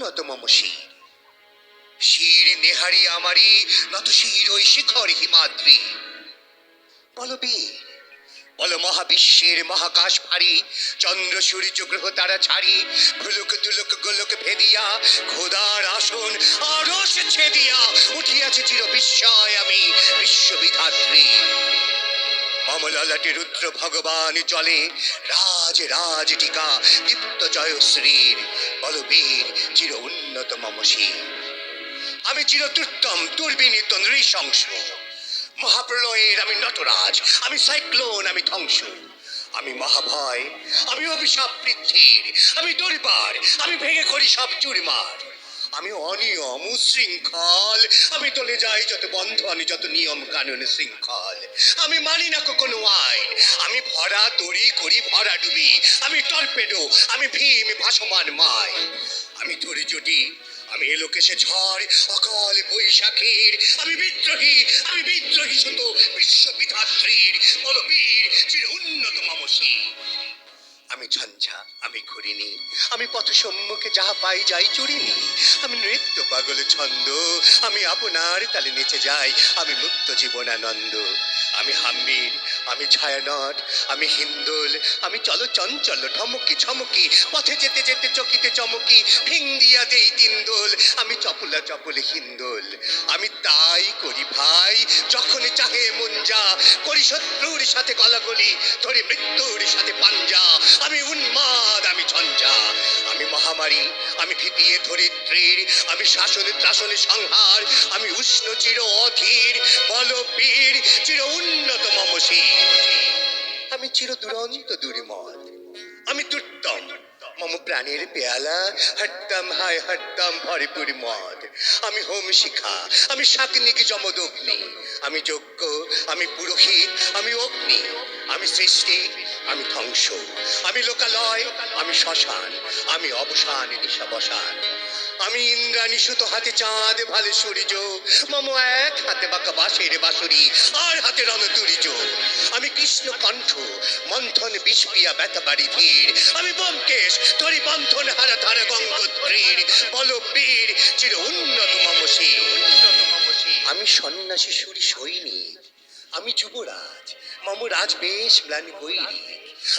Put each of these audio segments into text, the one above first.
উন্নত মম শির। শির নেহারি আমারি নত শির ওই শিখর হিমাদ্রি। বল বীর, বল মহাবিশ্বের মহাকাশ ভারী, চন্দ্র সূর্য গ্রহ তারা ছাড়ি, ভুলুক দুলুক গোলক ভেদিয়া খোদার আসন আরশ ছেদিয়া উঠিয়াছে চির বিস্ময় আমি বিশ্ববিধাত্রী। মম ললাটে রুদ্র ভগবান জলে রাজ রাজ টিকা দীপ্ত জয়শ্রীর। বল বীর, চির উন্নত মম শির। আমি চিরতুত্তম দুর্বিনীত নৃশংস, মহাপ্রলয়ের আমি নটরাজ, আমি সাইক্লোন, আমি ধ্বংস। আমি মহাভয়, আমি অভিশাপ বৃদ্ধির, আমি দুর্বার, আমি ভেঙে করি সব চুরমার। আমি অনিয়ম উশৃঙ্খল, আমি তলে যাই যত বন্ধন যত নিয়ম কানুন শৃঙ্খল। আমি মানি না কোনো আইন, আমি ভরা তরি করি ভরা ডুবি, আমি টর্পেডো, আমি ভীম ভাসমান মায়। আমি তরি জটি, আমি এলোকেশে ঝড় অকাল বৈশাখীর, আমি বিদ্রোহী, আমি বিদ্রোহী শুধু বিশ্ববিধাত্রীর। বল বীর, চির উন্নত মম শির। আমি ঝঞ্ঝা, আমি ঘুরিনি, আমি পথ সম্মুখে যাহা পাই যাই চুরিনি। আমি নৃত্য পাগল ছন্দ, আমি আপনার তালে নেচে যাই, আমি মুক্ত জীবনানন্দ। আমি হাম্বির, আমি ছায়ানট, আমি হিন্দোল, আমি চলো চঞ্চল ঠমকি ছমকি, পথে যেতে যেতে চকিতে চমকি ভিং দিয়া দেই তিনদোল। আমি চপলা চপলে হিন্দোল, আমি তাই করি ভাই যখন চাহে মন যা, করি শত্রুর সাথে গলাগলি, ধরি মৃত্যুর সাথে পাঞ্জা। আমি উন্মাদ, আমি ঝঞ্ঝা, আমি মহামারী, আমি ভীতিয়ে ধরিত্রীর, আমি শাসন ত্রাসনে সংহার, আমি উষ্ণ চির অধীর। বল বীর, চির উন্নত মম শির। আমি চির দুরন্ত দুর্মদ, আমি দুর্দম, মম প্রাণের পেয়ালা হরদম হায় হরদম ভরপুর মদ। আমি হোম শিখা, আমি শাগ্নিক যমদগ্নি, আমি যজ্ঞ, আমি পুরোহিত, আমি অগ্নি। আমি সৃষ্টি, আমি ধ্বংস, আমি লোকালয়, আমি শ্মশান, আমি অবসান নিশাবসান। আমি ইন্দ্রাণী সুতো হাতে চাঁদ ভালে সূর্য, মম এক হাতে বাঁকা বাঁশের বাঁশুরি আর হাতে রণতুরিজ। আমি কৃষ্ণ কণ্ঠ, মন্থন বিষপিয়া ব্যথা বাড়ি ধীর, আমি ব্যোমকেশ, ধরি বন্ধন হারা ধারা গঙ্গোত্রীর। বল বীর, চির উন্নত মম শির। আমি সন্ন্যাসী সুরি সৈনিক, আমি যুবরাজ, মম রাজ বেশ ম্লানি বৈরী।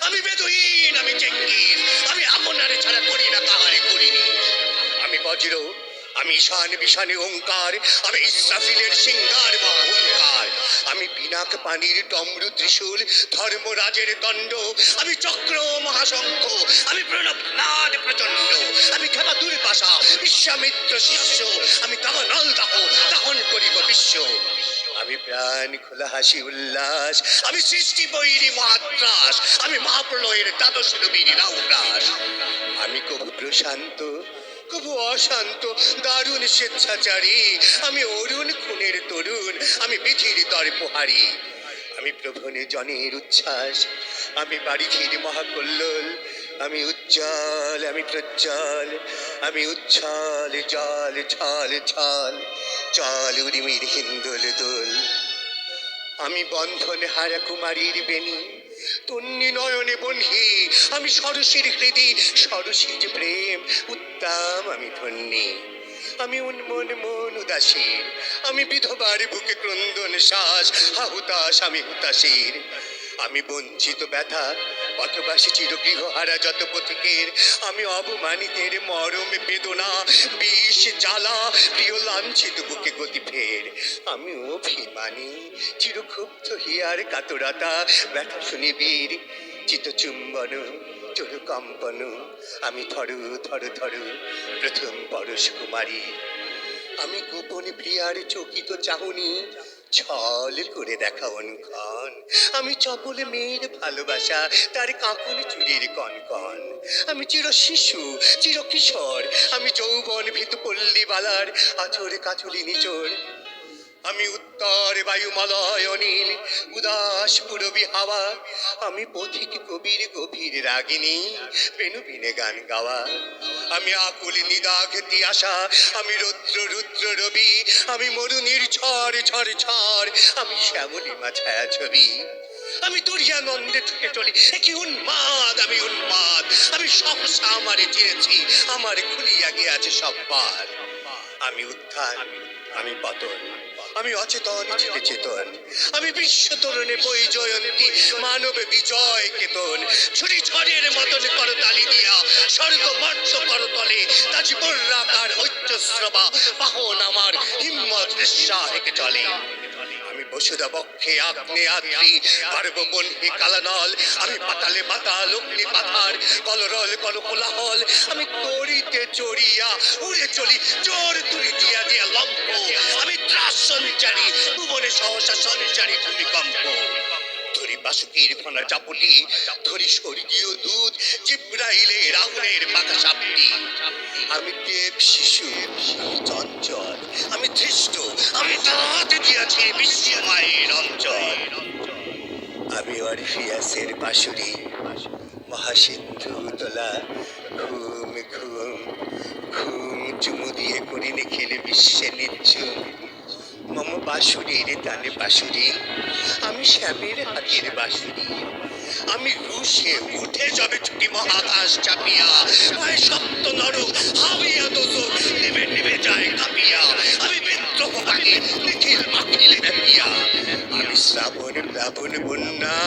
আমি বেদুইন, আমি চেঙ্গিস, আমি আপনারে ছাড়া করি না কাহারে করিনি। আমি বজ্র, আমি ঈশান বিশানে ওঙ্কার, আমি ইসরাফিলের সিংহার মহাহুঙ্কার। আমি পিনাক পানির ডমরু ত্রিশূল, ধর্মরাজের দণ্ড, আমি চক্র মহাশঙ্খ, আমি প্রণবনাদ প্রচণ্ড। আমি ক্ষমা দুর্বাসা, বিশ্বামিত্র শিষ্য, আমি দাবানল দাহ দাহন করিব বিশ্ব। আমি প্রাণ খোলা হাসি উল্লাস, আমি সৃষ্টি বৈরী মহাত্রাস, আমি মহাপ্রলয়ের দ্বাদশ নবীর রাউরাস। আমি কবু প্রশান্ত, কবু অশান্ত, দারুণ স্বেচ্ছাচারী, আমি অরুণ খুনের তরুণ, আমি বিধির দর্পহারী। আমি প্রভনে জনের উচ্ছ্বাস, আমি বারিধির মহাকল্লোল, আমি উজ্জ্বল, আমি প্রজ্জ্বল, আমি উচ্ছল জল ছল ছল, চল উর্মির হিন্দোল দোল। আমি বন্ধন হারা কুমারীর বেণী, তন্নি নয়নে বহ্নি, আমি সরসীর হৃদি সরসীজ প্রেম উত্তম, আমি ধন্যী। আমি উন্মন মন উদাসীর, আমি বিধবার বুকে ক্রন্দন শ্বাস, হাহুতাস আমি হুতাশীর। আমি বঞ্চিত ব্যথা পথবাসী চিরগৃহহারা যত পথিকের, আমি অবমানিতের মরম বেদনা বিষ জ্বালা প্রিয় লাঞ্ছিত বুকে গতি ফের। আমি অভিমানী চিরক্ষুব্ধ হিয়ার কাতরতা ব্যথা শুনি বীর, চিতচুম্বন চোর কম্পন, আমি থরু থরু থরু প্রথম পরশ কুমারী। আমি গোপন প্রিয়ার চকিত চাহনি ছল করে দেখা অনক্ষণ, আমি চপল মেয়ের ভালোবাসা তার কাঁকন চুরির কনকন। আমি চির শিশু চির কিশোর, আমি যৌবন ভীত পল্লী বালার আচর কাচলি নিচর। আমি উত্তর বায়ুমলয় অনিল উদাস পুরবী হাওয়া, আমি পথিক কবির গভীর রাগিনী বেণুবিনে গান গাওয়া। আমি আকুল নিদাঘ তিয়াসা, আমি রৌদ্র রুদ্র রবি, আমি মরুনির ঝড় ঝড় ঝড়, আমি শ্যামলিমা ছায়া ছবি। আমি তুরিয়ানন্দে ঢুকে চলি, কি উন্মাদ, আমি উন্মাদ, আমি সহসা আমারে চেয়েছি, আমার খুলিয়া গিয়াছে সব পার। আমি উত্থান, আমি পতন, আমি অচেতন চিতে চেতন, আমি বিশ্ব তরুণে বই জয়ন্তী, মানবে বিজয় কেতন, ছুটি ঝড়ের মতন করতালি দিয়া স্বর্গ মর্ত করতলে তাজি বর্রাকার ঐক্যশ্রবা বাহন আমার হিম্মত রেশা হেঁকে চলে। আমি বসুদা বক্ষে আগ্নে আগ্রি পারব বন্যে কালানল, আমি পাতালে পাতাল অগ্নি পাথার কলরল কল কোলাহল, আমি তরিতে চড়িয়া উড়ে চলি জোর তুলি দিয়া দিয়া লম্প, আমি ত্রাস সঞ্চারী ভুবনে সহসা সঞ্চারী ভূমিকম্প, ধরি বাসুকির ফনা চাপুটি, ধরি স্বর্গীয় দুধ জিব্রাইলে রাহুলের পাকা সাপটি, আমি দেব শিশু, আমি চঞ্চল, আমি ধৃষ্ট, আমি দাঁত দিয়াছি বিশ্বমায়ের অঞ্চল, আমি অরফিয়াসের বাঁশুরি, মহাসিন্ধু তোলা ঘুম ঘুম ঘুম চুমু দিয়ে করি নিখিল বিশ্বে নিচ্ছুম, মম বাঁশুরির তানে বাঁশুরি, আমি শ্যামের হাতের বাঁশুরি, আমি রুশে উঠে যাবে ছুটি মহাকাশ চাপিয়া, হয় সপ্ত নরক হাবিয়া দোজক নেমে নেমে যায় কাঁপিয়া, আমি বিদ্রোহ পাখি নিখিল মাখিল ব্যাপিয়া, আমি শ্রাবণ প্লাবন বন্যা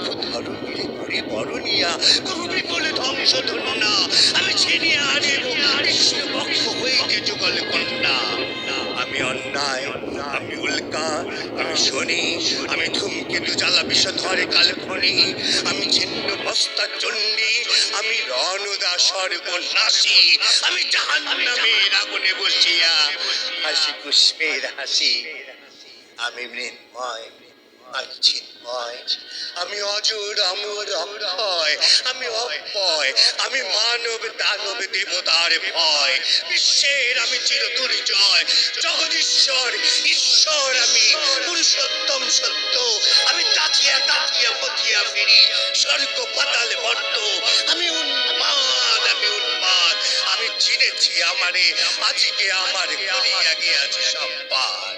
প্রভু ধরণীরে করি বরণিয়া, প্রভু বিপুল ধ্বংস ধন্যা, আমি ছিনিয়ে আনিব বিষ্ণু পক্ষ হইতে যুগল কন্যা, আমি অন্যায়, আমি উল্কা, আমি শনি, আমি ধূমকেতু জ্বালা বিষধরে কালখনি, আমি ছিন্ন মস্তা চণ্ডী, আমি রণদা সর্বনাশী, আমি জাহান্নামের আগুনে বসিয়া হাসি পুষ্পের হাসি, আমি মৃন্ময়, আমি চিন্ময়, আমি অজর অমর অক্ষয়, আমি অক্ষয়, আমি মানব দানব দেবতার ভয়, বিশ্বের আমি চির দুর্জয়, জগদীশ্বর ঈশ্বর, আমি পুরুষোত্তম সত্য, আমি তাকিয়া তাকিয়া পথিয়া ফিরি স্বর্গ পাতাল মর্ত, আমি উন্মাদ, আমি উন্মাদ, আমি চিনেছি আমারে, আজকে আমার খুলিয়া গিয়াছে সব পার,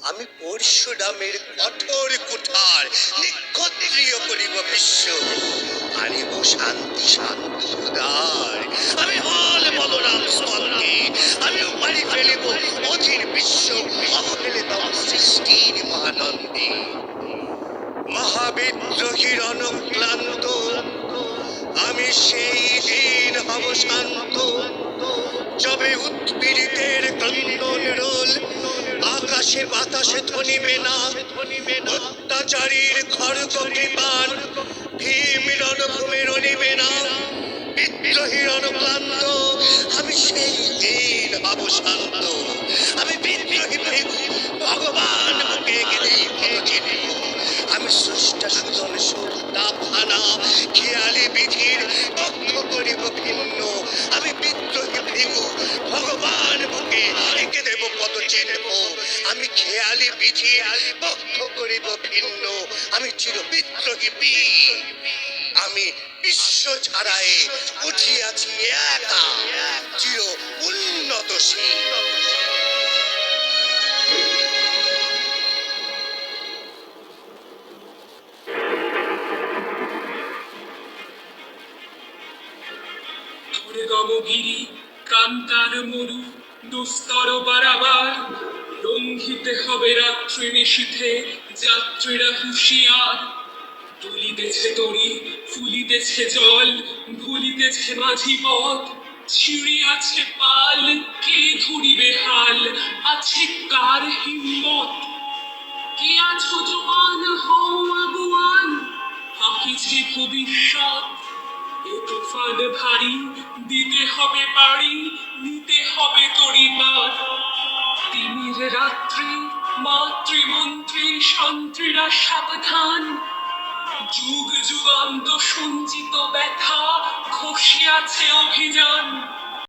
আমি পরশুরামের কঠোর কুঠার নিক্ষত্রিয় করিব বিশ্ব, আনিব শান্তি শান্ত উদার, আমি হল বলরাম স্কন্ধে, আমি উপাড়ি ফেলিব অধীর বিশ্ব অবহেলে তব সৃষ্টির মহানন্দে, মহাবিদ্রোহীর অনুক্লান্ত, আমি সেই দিন হব শান্ত, যবে উৎপীড়িতের ক্রন্দন রোল আকাশে বাতাসে ধ্বনিবে না, অত্যাচারীর খড়গ কৃপান ভীম রণভূমে রণিবে না, বিদ্রোহীর অনুক্লান্ত, আমি সেই দিন হব শান্ত, আমি বিদ্রোহী ভৃগু ভগবান বুকে গেলেই পদচিহ্ন, আমি স্রষ্টা সুজন সুরতা ফানা খেয়ালি বিধির পক্ষ করিব ভিন্ন, আমি বিদ্রোহী ভৃগু ভগবান বুকে এঁকে দেব পদচিহ্ন, আমি খেয়ালি বিধির পক্ষ করিব ভিন্ন, আমি চির বিদ্রোহী বীর, আমি বিশ্ব ছাড়ায়ে উঠিয়াছি একা চির উন্নতশীল। গমগিরি কান্তার মরু দুস্তর বারাবার, লঙ্ঘিতে হবে রাত্রি নিশীথে যাত্রীরা হুঁশিয়ার, তুলিতেছে তরি ফুলিতেছে জল ভুলিতেছে মাঝি পথ, ছিঁড়িয়াছে পাল কে ধরিবে হাল, আছে কার হিম্মত, কে আছো জোয়ান হও আগুয়ান, আঁকিছে ভবিষ্যৎ, এ তুফান ভারী দিতে হবে পাড়ি, নিতে হবে তরিপার, তিমির রাত্রি মাতৃমন্ত্রী সন্ত্রীরা সাবধান, যুগ যুগান্ত সঞ্চিত ব্যথা খসিয়াছে অভিযান,